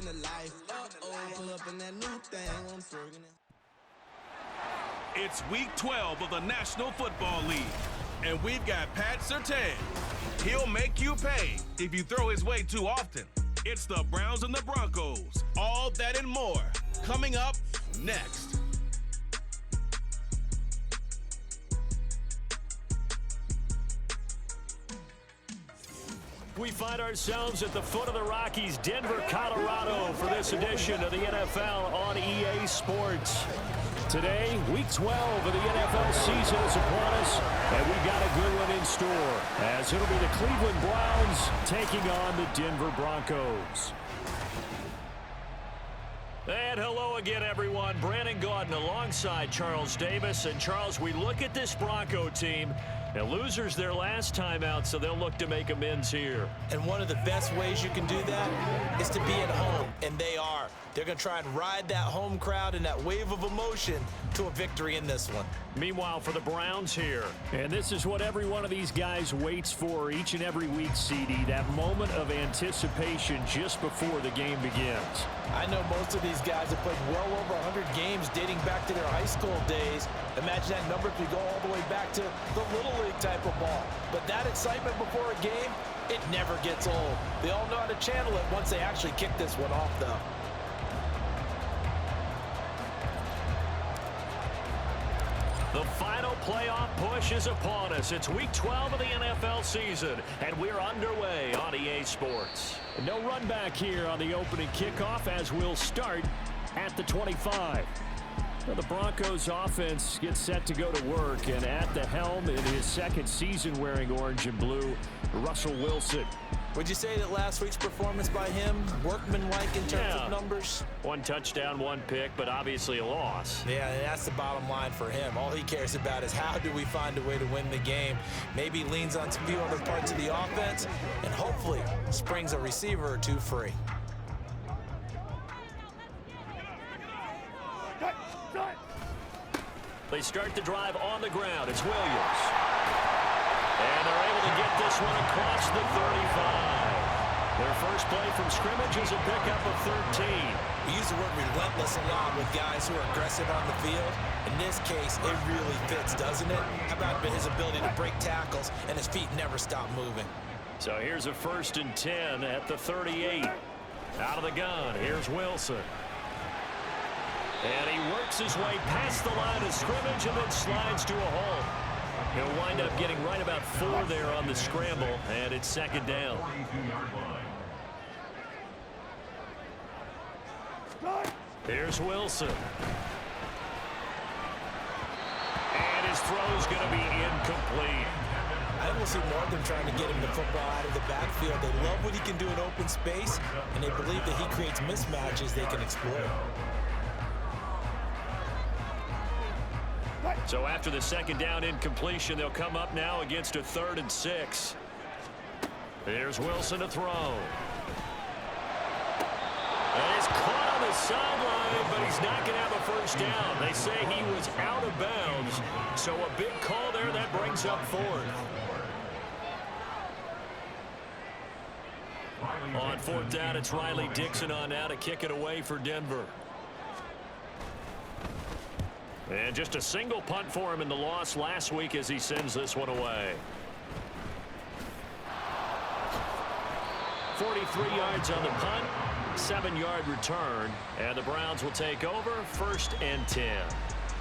the life. Pull up in that new thing when I'm swerving it. It's week 12 of the National Football League, and we've got Pat Surtain. He'll make you pay if you throw his way too often. It's the Browns and the Broncos. All that and more coming up next. We find ourselves at the foot of the Rockies, Denver, Colorado, for this edition of the NFL on EA Sports. Today, week 12 of the NFL season is upon us, and we've got a good one in store, as it'll be the Cleveland Browns taking on the Denver Broncos. And hello again, everyone. Brandon Gaudin alongside Charles Davis. And Charles, we look at this Bronco team. Now, losers their last time out, so they'll look to make amends here. And one of the best ways you can do that is to be at home, and they are. They're going to try and ride that home crowd and that wave of emotion to a victory in this one. Meanwhile, for the Browns here, and this is what every one of these guys waits for each and every week, CD, that moment of anticipation just before the game begins. I know most of these guys have played well over 100 games dating back to their high school days. Imagine that number if you go all the way back to the Little League type of ball. But that excitement before a game, it never gets old. They all know how to channel it once they actually kick this one off, though. The final playoff push is upon us. It's week 12 of the NFL season, and we're underway on EA Sports. No run back here on the opening kickoff as we'll start at the 25. Well, the Broncos offense gets set to go to work, and at the helm in his second season wearing orange and blue, Russell Wilson. Would you say that last week's performance by him, workmanlike in terms of numbers? One touchdown, one pick, but obviously a loss. Yeah, and that's the bottom line for him. All he cares about is how do we find a way to win the game. Maybe leans on a few other parts of the offense, and hopefully springs a receiver or two free. They start the drive on the ground. It's Williams. And they're able to get this one across the 35. Their first play from scrimmage is a pickup of 13. We use the word relentless a lot with guys who are aggressive on the field. In this case, it really fits, doesn't it? How about his ability to break tackles and his feet never stop moving? So here's a 1st and 10 at the 38. Out of the gun, here's Wilson. And he works his way past the line of scrimmage and then slides to a hole. He'll wind up getting right about 4 there on the scramble, and it's 2nd down. Here's Wilson. And his throw's going to be incomplete. I will see more of them trying to get him the football out of the backfield. They love what he can do in open space, and they believe that he creates mismatches they can exploit. So after the 2nd down incompletion, they'll come up now against a 3rd and 6. Here's Wilson to throw. And he's caught on the sideline, but he's not going to have a 1st down. They say he was out of bounds. So a big call there that brings up 4th. On 4th down, it's Riley Dixon on now to kick it away for Denver. And just a single punt for him in the loss last week as he sends this one away. 43 yards on the punt, 7-yard return, and the Browns will take over 1st and 10.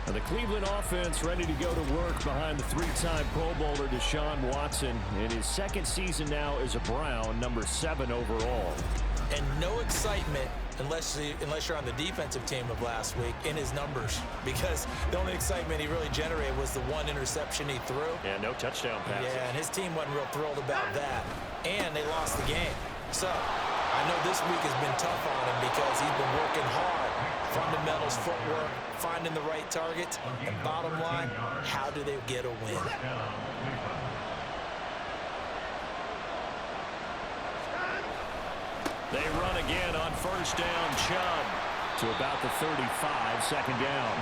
And the Cleveland offense ready to go to work behind the 3-time Pro Bowler Deshaun Watson in his 2nd season now as a Brown, number 7 overall. And no excitement unless you're on the defensive team of last week in his numbers, because the only excitement he really generated was the 1 interception he threw. Yeah, no touchdown passes. Yeah, and his team wasn't real thrilled about that. And they lost the game. So I know this week has been tough on him because he's been working hard. Fundamentals, footwork, finding the right targets. And bottom line, how do they get a win? They run again on 1st down, Chubb to about the 35, 2nd down.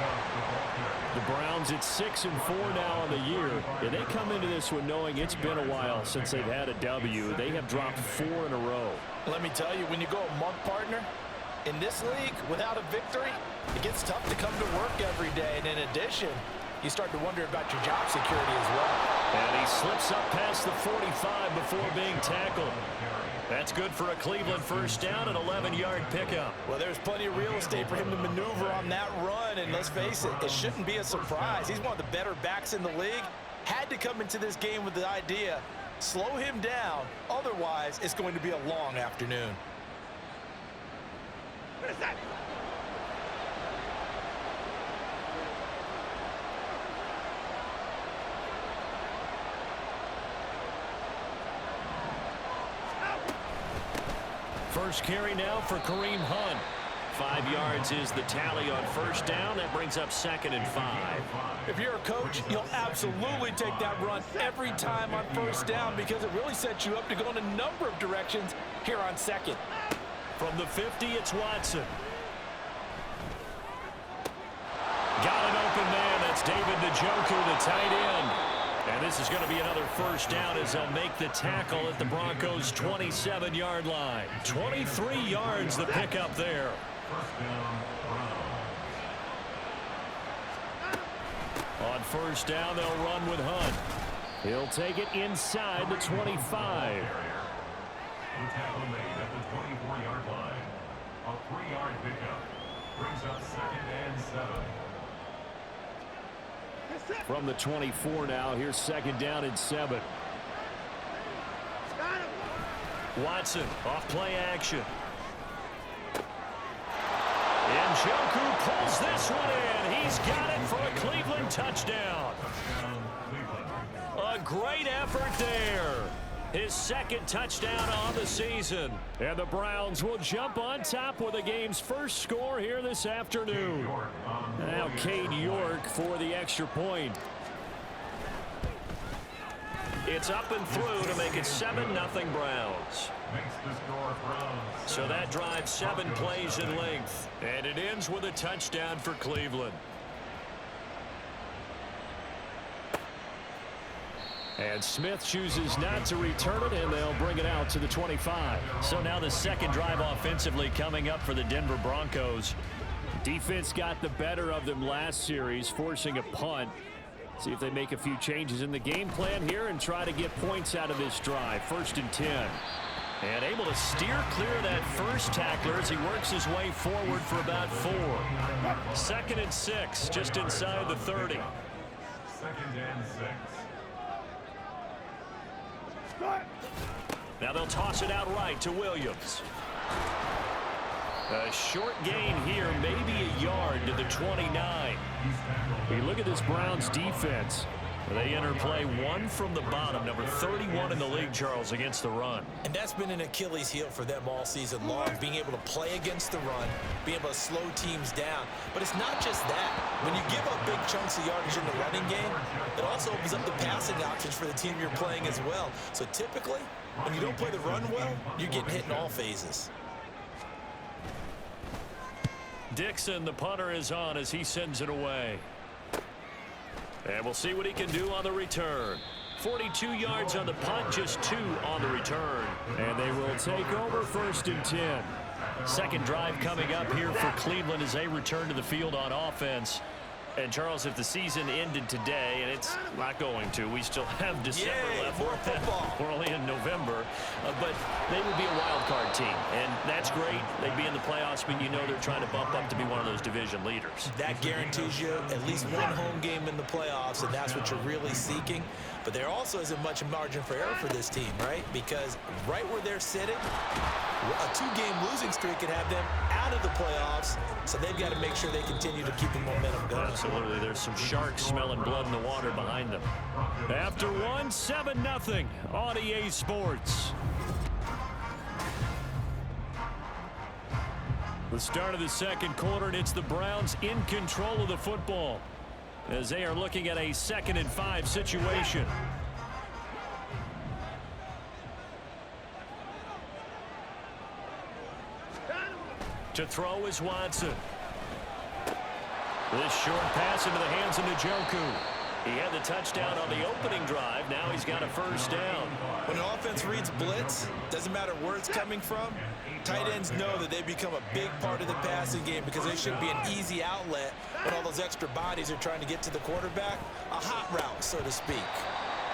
The Browns at 6-4 now on the year. And they come into this one knowing it's been a while since they've had a W. They have dropped 4 in a row. Let me tell you, when you go a month partner, In this league, without a victory, it gets tough to come to work every day. And in addition, you start to wonder about your job security as well. And he slips up past the 45 before being tackled. That's good for a Cleveland first down, an 11-yard pickup. Well, there's plenty of real estate for him to maneuver on that run, and let's face it, it shouldn't be a surprise. He's one of the better backs in the league. Had to come into this game with the idea, slow him down, otherwise it's going to be a long afternoon. What is that? First carry now for Kareem Hunt. 5 yards is the tally on first down. That brings up 2nd and 5. If you're a coach, you'll absolutely take that run every time on first down because it really sets you up to go in a number of directions here on 2nd. From the 50, it's Watson. Got an open man. That's David Njoku, the tight end. And this is going to be another first down as they'll make the tackle at the Broncos' 27-yard line. 23 yards the pickup there. On first down, they'll run with Hunt. He'll take it inside the 25. The tackle made at the 24-yard line. A 3-yard pickup brings up 2nd and 7. From the 24 now, here's 2nd down and 7. Watson off play action. Njoku pulls this one in. He's got it for a Cleveland touchdown. A great effort there. His 2nd touchdown on the season. And the Browns will jump on top with the game's first score here this afternoon. Now Cade York for the extra point. It's up and through to make it 7-0 Browns. So that drives 7 plays in length. And it ends with a touchdown for Cleveland. And Smith chooses not to return it, and they'll bring it out to the 25. So now the 2nd drive offensively coming up for the Denver Broncos. Defense got the better of them last series, forcing a punt. See if they make a few changes in the game plan here and try to get points out of this drive. 1st and 10. And able to steer clear of that first tackler as he works his way forward for about 4. 2nd and 6, just inside the 30. 2nd and 6. Now they'll toss it out right to Williams. A short gain here, maybe a yard to the 29. You look at this Browns defense. They enter play 1 from the bottom, number 31 in the league, Charles, against the run. And that's been an Achilles heel for them all season long, being able to play against the run, being able to slow teams down. But it's not just that. When you give up big chunks of yardage in the running game, it also opens up the passing options for the team you're playing as well. So typically, when you don't play the run well, you're getting hit in all phases. Dixon, the punter, is on as he sends it away. And we'll see what he can do on the return. 42 yards on the punt, just 2 on the return. And they will take over 1st and 10. 2nd drive coming up here for Cleveland as they return to the field on offense. And, Charles, if the season ended today, and it's not going to, we still have December left. More football. We're only in November. But they would be a wild card team, and that's great. They'd be in the playoffs, but you know they're trying to bump up to be one of those division leaders. That guarantees you at least 1 home game in the playoffs, and that's what you're really seeking. But there also isn't much margin for error for this team, right? Because right where they're sitting, a 2-game losing streak could have them out of the playoffs, so they've got to make sure they continue to keep the momentum going. Absolutely. There's some sharks smelling blood in the water behind them. After 1, 7-0 on EA Sports. The start of the 2nd quarter, and it's the Browns in control of the football as they are looking at a 2nd and 5 situation. To throw is Watson. This short pass into the hands of Njoku. He had the touchdown on the opening drive. Now he's got a first down. When an offense reads blitz, doesn't matter where it's coming from, Tight ends know that they become a big part of the passing game because they should be an easy outlet when all those extra bodies are trying to get to the quarterback. A hot route, so to speak.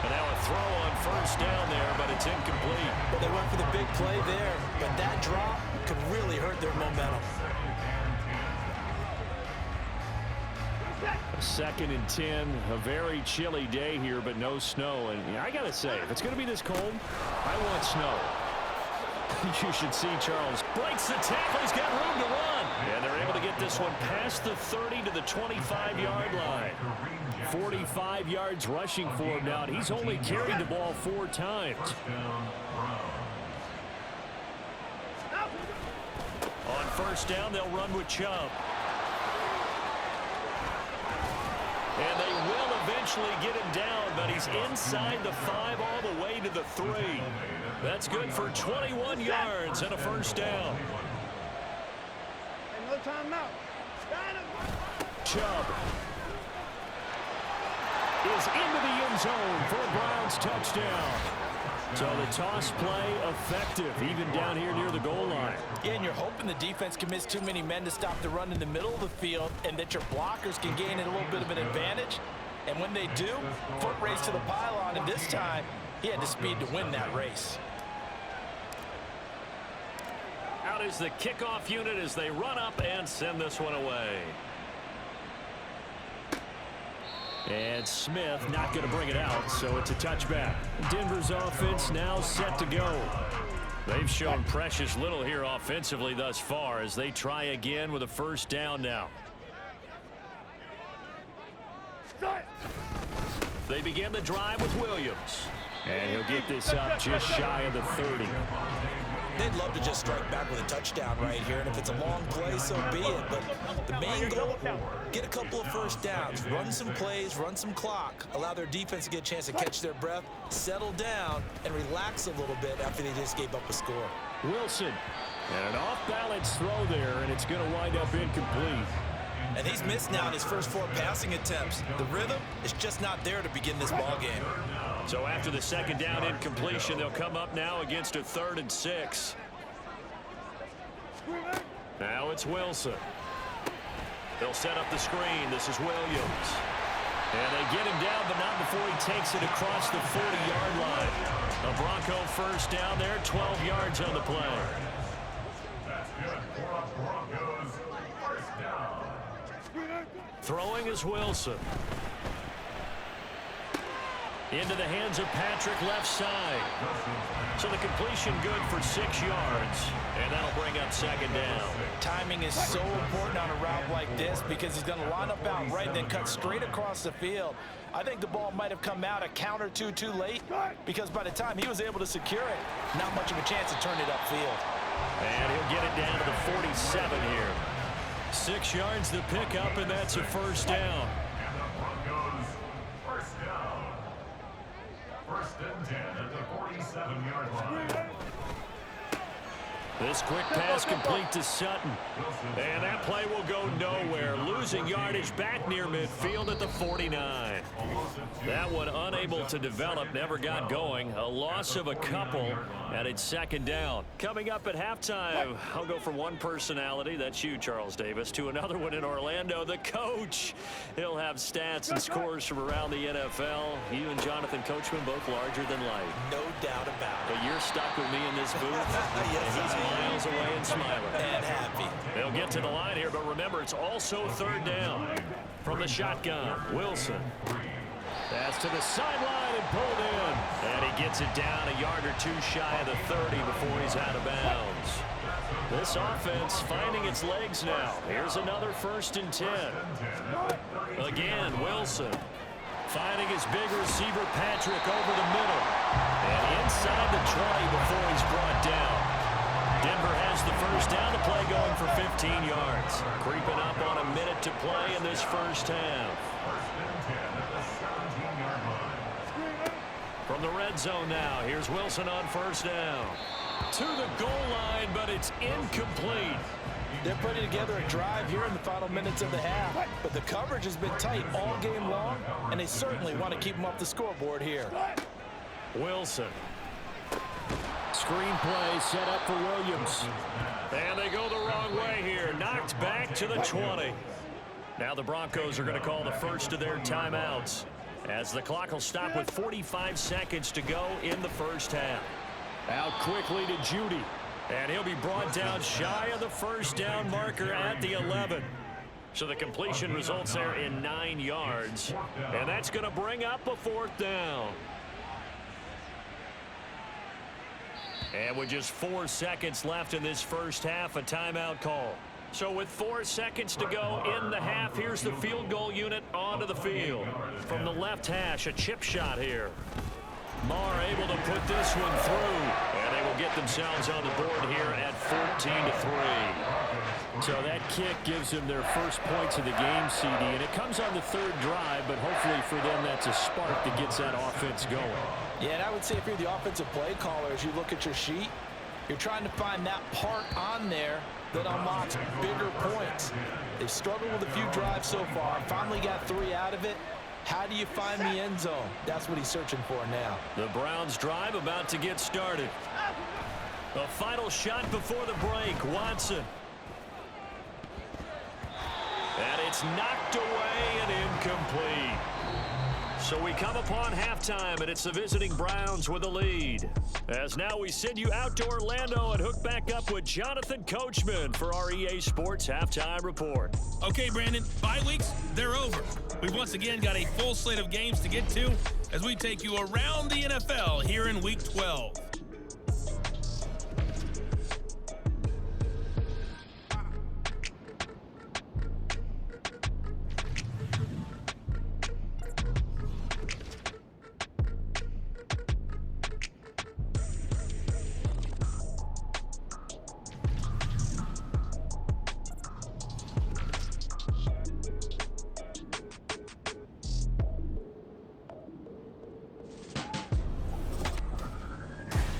And now a throw on first down there, but it's incomplete. Well, they went for the big play there, but that drop could really hurt their momentum. 2nd and 10, a very chilly day here, but no snow. And I got to say, if it's going to be this cold, I want snow. You should see Charles breaks the tackle. He's got room to run. And they're able to get this one past the 30 to the 25-yard line. 45 yards rushing for him now. And he's only carried the ball 4 times. On first down, they'll run with Chubb. And they will eventually get him down, but he's inside the 5 all the way to the 3. That's good for 21 yards and a first down. No timeout. Chubb is into the end zone for a Browns touchdown. So the toss play effective, even down here near the goal line. Yeah, and you're hoping the defense commits too many men to stop the run in the middle of the field and that your blockers can gain a little bit of an advantage. And when they do, foot race to the pylon, and this time he had the speed to win that race. Out is the kickoff unit as they run up and send this one away. And Smith not going to bring it out, so it's a touchback. Denver's offense now set to go. They've shown precious little here offensively thus far as they try again with a first down now. They begin the drive with Williams. And he'll get this up just shy of the 30. They'd love to just strike back with a touchdown right here, and if it's a long play, so be it. But the main goal, get a couple of first downs, run some plays, run some clock, allow their defense to get a chance to catch their breath, settle down, and relax a little bit after they just gave up a score. Wilson, and an off-balance throw there, and it's going to wind up incomplete. And he's missed now in his first 4 passing attempts. The rhythm is just not there to begin this ball game. So after the second down incompletion, they'll come up now against a 3rd and 6. Now it's Wilson. They'll set up the screen. This is Williams. And they get him down, but not before he takes it across the 40-yard line. A Bronco first down there, 12 yards on the play. That's good for a Broncos first down. Throwing is Wilson. Into the hands of Patrick left side. So the completion good for 6 yards. And that'll bring up second down. Timing is so important on a route like this because he's going to line up out right and then cut straight across the field. I think the ball might have come out a count or two too late because by the time he was able to secure it, not much of a chance to turn it upfield. And he'll get it down to the 47 here. 6 yards the pickup, and that's a first down. And the Broncos first down. 1st and 10 at the 47-yard line. This quick pass complete to Sutton. And that play will go nowhere. Losing yardage back near midfield at the 49. That one unable to develop, never got going. A loss of a couple, and it's second down. Coming up at halftime, I'll go from one personality, that's you, Charles Davis, to another one in Orlando, the coach. He'll have stats and scores from around the NFL. You and Jonathan Coachman both larger than life. No doubt about it. But you're stuck with me in this booth. Yes, and he's miles away and smiling. And happy. They'll get to the line here, but remember, it's also 3rd down. From the shotgun, Wilson. Pass to the sideline and pulled in. And he gets it down a yard or 2 shy of the 30 before he's out of bounds. This offense finding its legs now. Here's another 1st and 10. Again, Wilson. Finding his big receiver, Patrick, over the middle. And inside the 20 before he's brought down. Denver has the first down, the play going for 15 yards. Creeping up on a minute to play in this first half. 1st and 10 at the 17-yard line. From the red zone now, here's Wilson on first down. To the goal line, but it's incomplete. They're putting together a drive here in the final minutes of the half, but the coverage has been tight all game long, and they certainly want to keep them off the scoreboard here. Wilson. screenplay set up for Williams. And they go the wrong way here. Knocked back to the 20. Now the Broncos are going to call the first of their timeouts, as the clock will stop with 45 seconds to go in the first half. Out quickly to Judy. And he'll be brought down shy of the first down marker at the 11. So the completion results there in 9 yards. And that's going to bring up a 4th down. And with just 4 seconds left in this first half, a timeout call. So with 4 seconds to go in the half, here's the field goal unit onto the field. From the left hash, a chip shot here. Marr able to put this one through. And they will get themselves on the board here at 14-3. So that kick gives them their first points of the game, CD. And it comes on the 3rd drive, but hopefully for them that's a spark that gets that offense going. Yeah, and I would say if you're the offensive play caller, as you look at your sheet, you're trying to find that part on there that unlocks bigger points. They've struggled with a few drives so far. Finally got 3 out of it. How do you find the end zone? That's what he's searching for now. The Browns drive about to get started. A final shot before the break. Watson. And it's knocked away and incomplete. So we come upon halftime, and it's the visiting Browns with a lead. As now we send you out to Orlando and hook back up with Jonathan Coachman for our EA Sports Halftime Report. Okay, Brandon, bye weeks, they're over. We've once again got a full slate of games to get to as we take you around the NFL here in Week 12.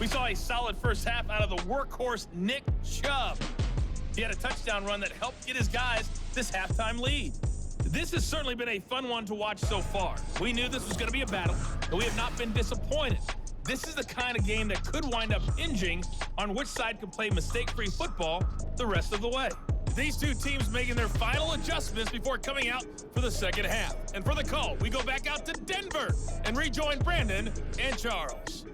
We saw a solid first half out of the workhorse Nick Chubb. He had a touchdown run that helped get his guys this halftime lead. This has certainly been a fun one to watch so far. We knew this was going to be a battle, but we have not been disappointed. This is the kind of game that could wind up hinging on which side can play mistake-free football the rest of the way. These two teams making their final adjustments before coming out for the second half. And for the call, we go back out to Denver and rejoin Brandon and Charles.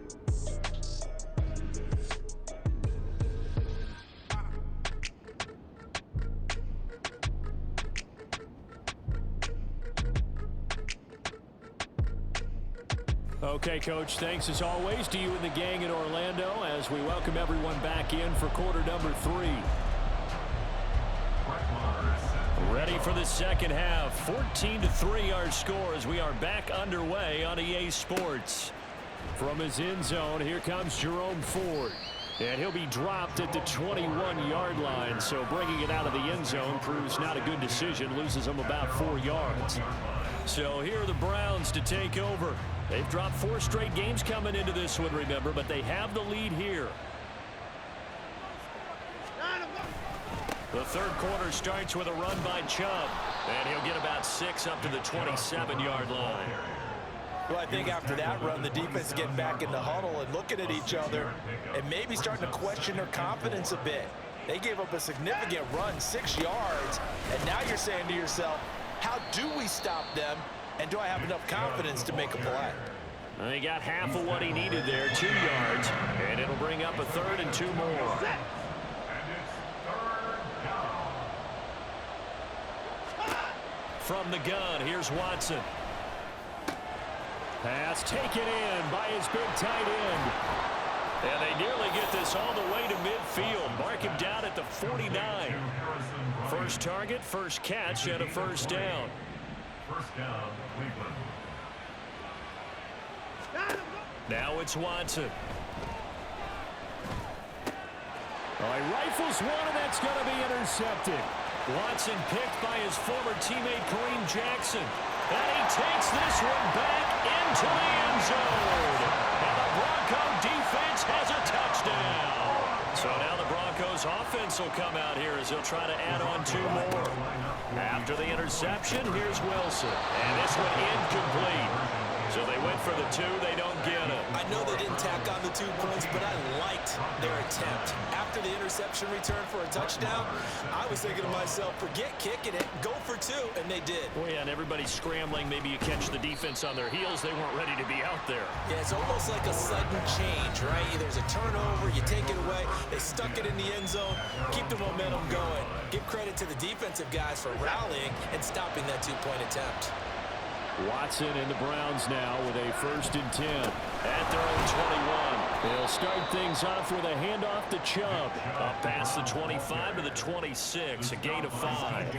Okay, Coach, thanks as always to you and the gang in Orlando as we welcome everyone back in for quarter number 3. Ready for the second half. 14-3 our score as we are back underway on EA Sports. From his end zone, here comes Jerome Ford. And he'll be dropped at the 21-yard line, so bringing it out of the end zone proves not a good decision, loses him about 4 yards. So here are the Browns to take over. They've dropped 4 straight games coming into this one, remember, but they have the lead here. The third quarter starts with a run by Chubb, and he'll get about 6 up to the 27-yard line. Well, I think after that run, the defense getting back in the huddle and looking at each other and maybe starting to question their confidence a bit. They gave up a significant run, 6 yards, and now you're saying to yourself, how do we stop them, and do I have enough confidence to make a play? Well, he got half of what he needed there, 2 yards, and it'll bring up a 3rd and 2 more. From the gun, here's Watson. Pass taken in by his big tight end. And they nearly get this all the way to midfield. Mark him down at the 49. First target, first catch, and a first down. First down, Cleveland. Now it's Watson. Oh, he rifles one, and that's going to be intercepted. Watson picked by his former teammate Kareem Jackson. And he takes this one back into the end zone. And the Bronco defense has a touchdown. So now the Broncos offense will come out here as they'll try to add on 2 more. After the interception, here's Wilson. And this one incomplete. So they went for the 2. They don't get it. I know they didn't tack on the 2 points, but I liked their attempt. After the interception return for a touchdown, I was thinking to myself, forget kicking it, go for 2, and they did. Well, yeah, and everybody's scrambling. Maybe you catch the defense on their heels. They weren't ready to be out there. Yeah, it's almost like a sudden change, right? There's a turnover, you take it away. They stuck it in the end zone, keep the momentum going. Give credit to the defensive guys for rallying and stopping that 2-point attempt. Watson and the Browns now with a 1st and 10 at their own 21. They'll start things off with a handoff to Chubb. Up past the 25 to the 26, a gain of 5.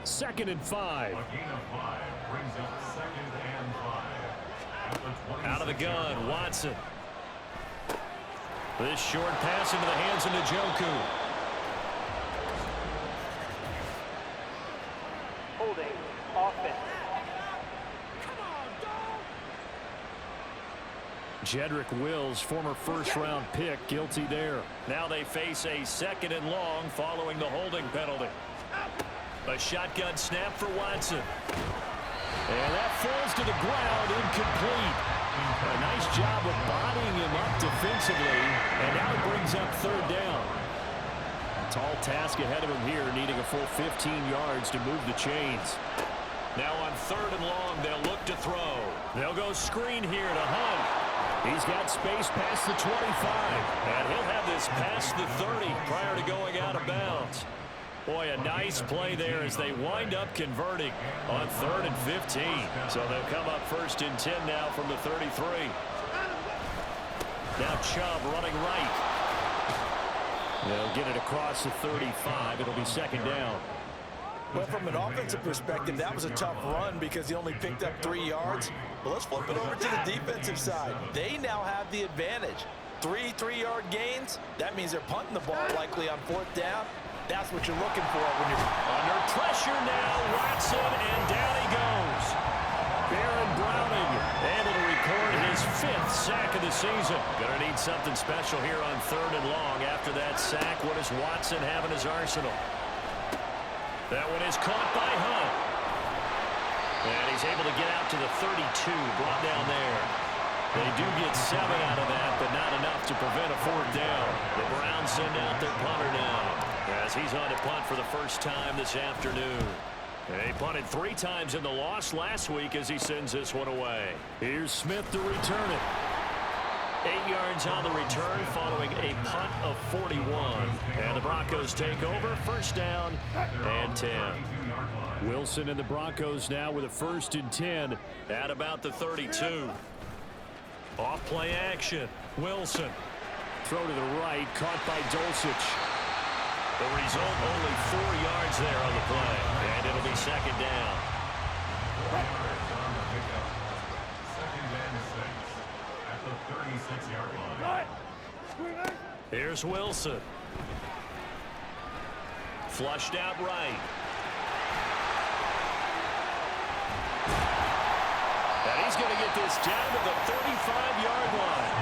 2nd and 5. Out of the gun, Watson. This short pass into the hands of Njoku. Holding offense. Jedrick Wills, former 1st-round pick, guilty there. Now they face a 2nd and long following the holding penalty. A shotgun snap for Watson. And that falls to the ground, incomplete. A nice job of bodying him up defensively, and now it brings up 3rd down. Tall task ahead of him here, needing a full 15 yards to move the chains. Now on 3rd and long, they'll look to throw. They'll go screen here to Hunt. He's got space past the 25, and he'll have this past the 30 prior to going out of bounds. Boy, a nice play there as they wind up converting on 3rd and 15. So they'll come up 1st and 10 now from the 33. Now Chubb running right. They'll get it across the 35. It'll be 2nd down. Well, from an offensive perspective, that was a tough run because he only picked up 3 yards. But let's flip it over to the defensive side. They now have the advantage. 3 3-yard gains. That means they're punting the ball likely on 4th down. That's what you're looking for when you're under pressure now. Watson, and down he goes. Baron Browning, and it'll record his 5th sack of the season. Gonna need something special here on 3rd and long. After that sack, what does Watson have in his arsenal? That one is caught by Hunt. And he's able to get out to the 32, brought down there. They do get 7 out of that, but not enough to prevent a 4th down. The Browns send out their punter now, as he's on to punt for the first time this afternoon. He punted 3 times in the loss last week as he sends this one away. Here's Smith to return it. 8 yards on the return following a punt of 41. And the Broncos take over, 1st down and 10. Wilson and the Broncos now with a 1st and 10 at about the 32. Off play action. Wilson. Throw to the right, caught by Dulcich. The result, only 4 yards there on the play. And it'll be 2nd down. Here's Wilson. Flushed out right. And he's going to get this down to the 35-yard line.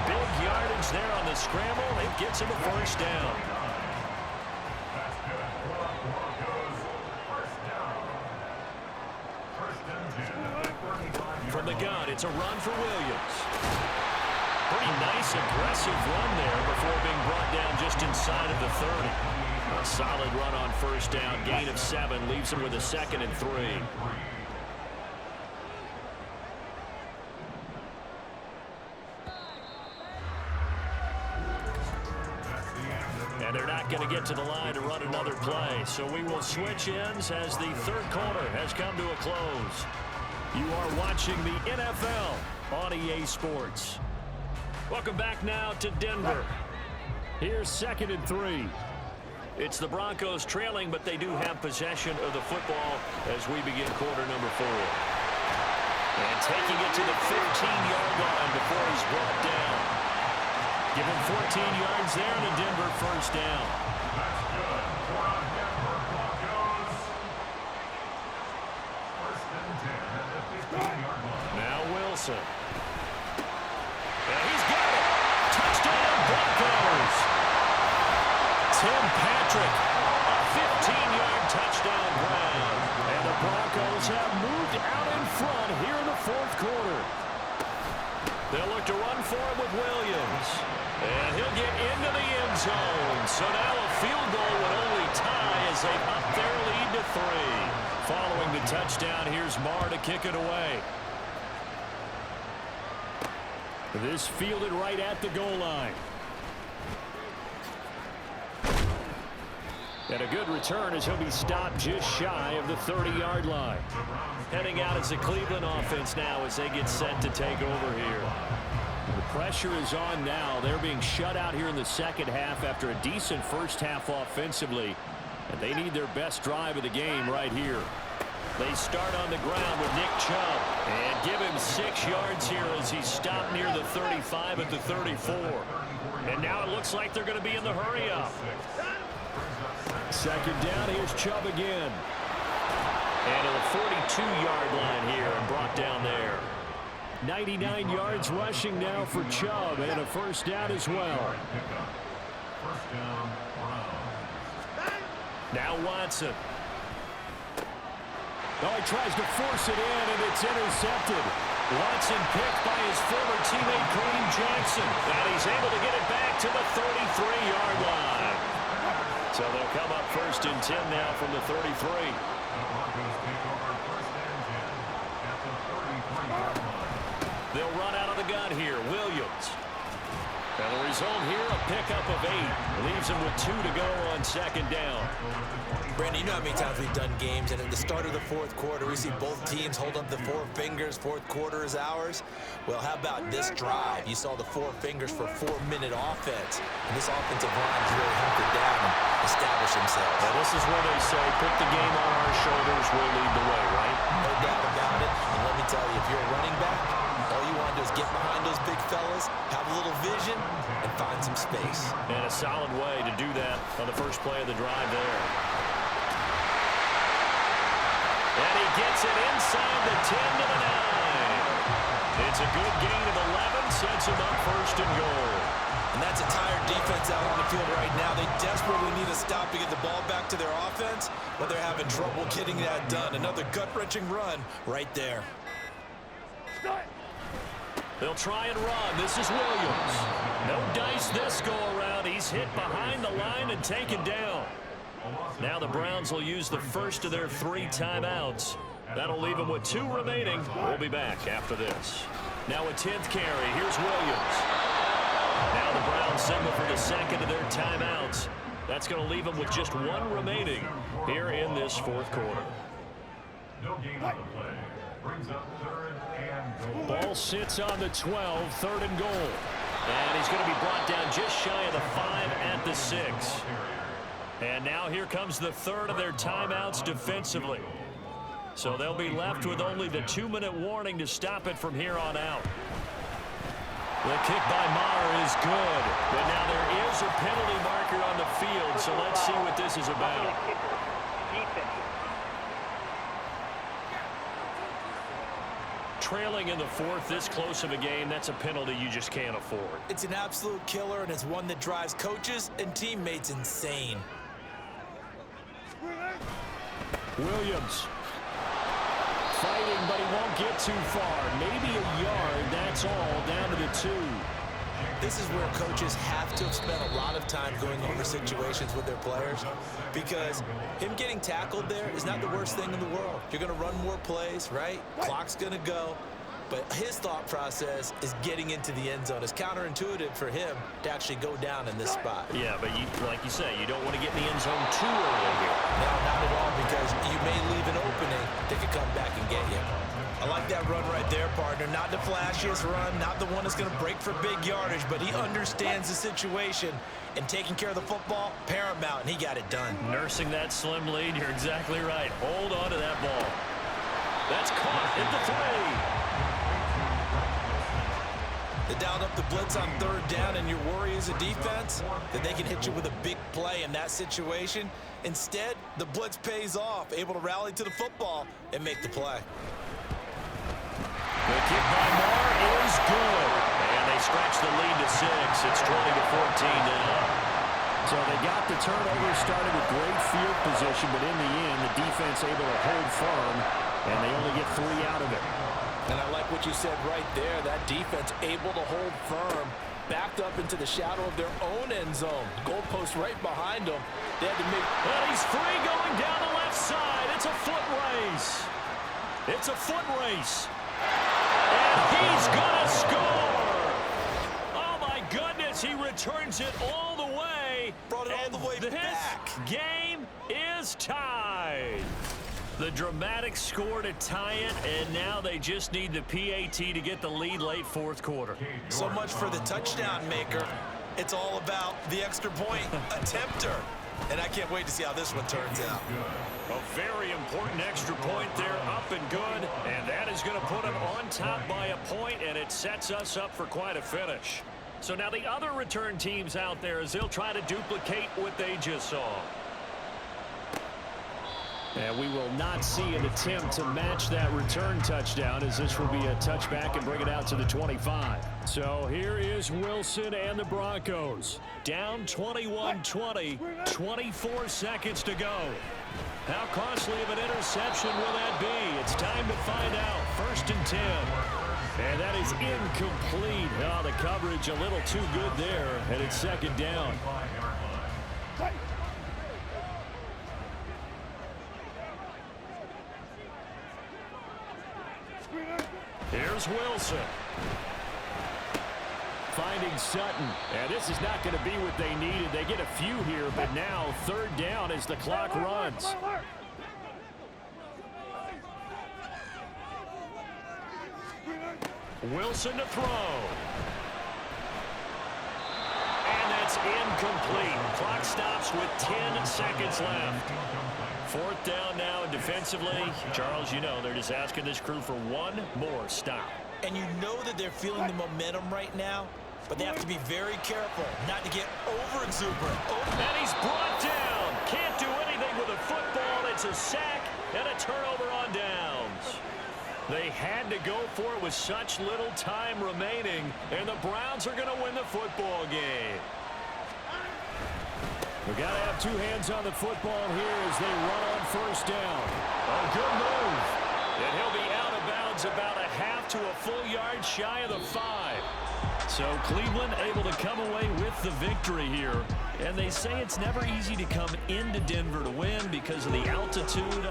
Big yardage there on the scramble. It gets him a 1st down. From the gun, it's a run for Williams. Pretty nice, aggressive run there before being brought down just inside of the 30. A solid run on 1st down, gain of 7, leaves him with a 2nd and 3. And they're not going to get to the line to run another play, so we will switch ends as the 3rd quarter has come to a close. You are watching the NFL on EA Sports. Welcome back now to Denver. Here's 2nd and 3. It's the Broncos trailing, but they do have possession of the football as we begin quarter number 4. And taking it to the 15-yard line before he's brought down. Give him 14 yards there and a Denver 1st down. That's good for our Denver Broncos. 1st and 10 at the 15-yard line. Now Wilson. And he's got it. Touchdown Broncos. Tim Patrick, a 15-yard touchdown grab. And the Broncos have moved out in front here in the 4th quarter. And he'll get into the end zone. So now a field goal would only tie as they up their lead to 3. Following the touchdown, here's Marr to kick it away. This fielded right at the goal line. And a good return as he'll be stopped just shy of the 30-yard line. Heading out as the Cleveland offense now as they get set to take over here. The pressure is on now. They're being shut out here in the second half after a decent first half offensively. And they need their best drive of the game right here. They start on the ground with Nick Chubb. And give him 6 yards here as he's stopped near the 35 at the 34. And now it looks like they're going to be in the hurry-up. Second down, here's Chubb again. And to the 42-yard line here and brought down there. 99 yards rushing now for Chubb and a first down as well. Now Watson. Oh, he tries to force it in, and it's intercepted. Watson picked by his former teammate Kareem Jackson. And he's able to get it back to the 33-yard line. So they'll come up first and 10 now from the 33. They'll run out of the gun here. Williams. And the result here, a pickup of 8. Leaves him with 2 to go on second down. Brandon, you know how many times we've done games, and at the start of the fourth quarter, we see both teams hold up the 4 fingers. Fourth quarter is ours. Well, how about this drive? You saw the 4 fingers for 4-minute offense. And this offensive line has really hunkered down and established themselves. Now, this is where they say, put the game on our shoulders, we'll lead the way, right? No doubt about it. And let me tell you, if you're a running back, all you want to do is get behind those big fellas, have a little vision, and find some space. And a solid way to do that on the first play of the drive there. And he gets it inside the 10 to the 9. It's a good gain of 11, sets him up first and goal. And that's a tired defense out on the field right now. They desperately need a stop to get the ball back to their offense, but they're having trouble getting that done. Another gut-wrenching run right there. They'll try and run. This is Williams. No dice this go-around. He's hit behind the line and taken down. Now the Browns will use the first of their 3 timeouts. That'll leave them with 2 remaining. We'll be back after this. Now a 10th carry. Here's Williams. Now the Browns settle for the second of their timeouts. That's going to leave them with just 1 remaining here in this fourth quarter. No gain on the play. Brings up 3rd and goal. Ball sits on the 12, 3rd and goal. And he's going to be brought down just shy of the 5 at the 6. And now here comes the 3rd of their timeouts defensively. So they'll be left with only the 2-minute warning to stop it from here on out. The kick by Marr is good. But now there is a penalty marker on the field, so let's see what this is about. Trailing in the 4th, this close of a game, that's a penalty you just can't afford. It's an absolute killer, and it's one that drives coaches and teammates insane. Williams. Fighting, but he won't get too far. Maybe a yard, that's all, down to the 2. This is where coaches have to have spent a lot of time going over situations with their players, because him getting tackled there is not the worst thing in the world. You're going to run more plays, right? Clock's going to go. But his thought process is getting into the end zone. It's counterintuitive for him to actually go down in this spot. Yeah, but like you say, you don't want to get in the end zone too early here. No, not at all, because you may leave an opening that could come back and get you. I like that run right there, partner. Not the flashiest run, not the one that's going to break for big yardage, but he understands the situation, and taking care of the football, paramount, and he got it done. Nursing that slim lead, you're exactly right. Hold on to that ball. That's caught at the 3. They dialed up the blitz on 3rd down, and your worry as a defense that they can hit you with a big play in that situation. Instead, the blitz pays off, able to rally to the football and make the play. The kick by Marr is good. And they stretch the lead to 6. It's 20-14 now. So they got the turnover started with great field position, but in the end, the defense able to hold firm, and they only get 3 out of it. And I like what you said right there. That defense able to hold firm backed up into the shadow of their own end zone. Goalpost right behind them. They had to make... And he's free going down the left side. It's a foot race. It's a foot race. And he's going to score. Oh, my goodness. He returns it all the way. Brought it all the way back. This game is tied. The dramatic score to tie it, and now they just need the PAT to get the lead late fourth quarter. So much for the touchdown maker. It's all about the extra point attempter. And I can't wait to see how this one turns out. A very important extra point there, up and good. And that is going to put them on top by a point, and it sets us up for quite a finish. So now the other return teams out there, as they'll try to duplicate what they just saw. And we will not see an attempt to match that return touchdown, as this will be a touchback and bring it out to the 25. So here is Wilson and the Broncos. Down 21-20, 24 seconds to go. How costly of an interception will that be? It's time to find out. 1st and 10. And that is incomplete. Oh, the coverage a little too good there, and it's 2nd down. Here's Wilson. Finding Sutton. And this is not going to be what they needed. They get a few here, but now 3rd down as the clock runs. Wilson to throw. And that's incomplete. Clock stops with 10 seconds left. 4th down now defensively. Charles, you know, they're just asking this crew for one more stop. And you know that they're feeling the momentum right now, but they have to be very careful not to get over-exuberant. And he's brought down. Can't do anything with a football. It's a sack and a turnover on downs. They had to go for it with such little time remaining, and the Browns are going to win the football game. We've got to have two hands on the football here as they run on 1st down. A good move. And he'll be out of bounds about a half to a full yard shy of the 5. So Cleveland able to come away with the victory here. And they say it's never easy to come into Denver to win because of the altitude.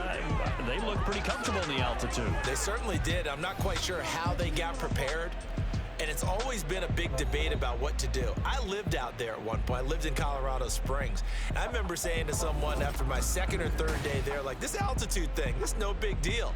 They look pretty comfortable in the altitude. They certainly did. I'm not quite sure how they got prepared. And it's always been a big debate about what to do. I lived out there at one point. I lived in Colorado Springs. And I remember saying to someone after my 2nd or 3rd day there, like, this altitude thing, this is no big deal.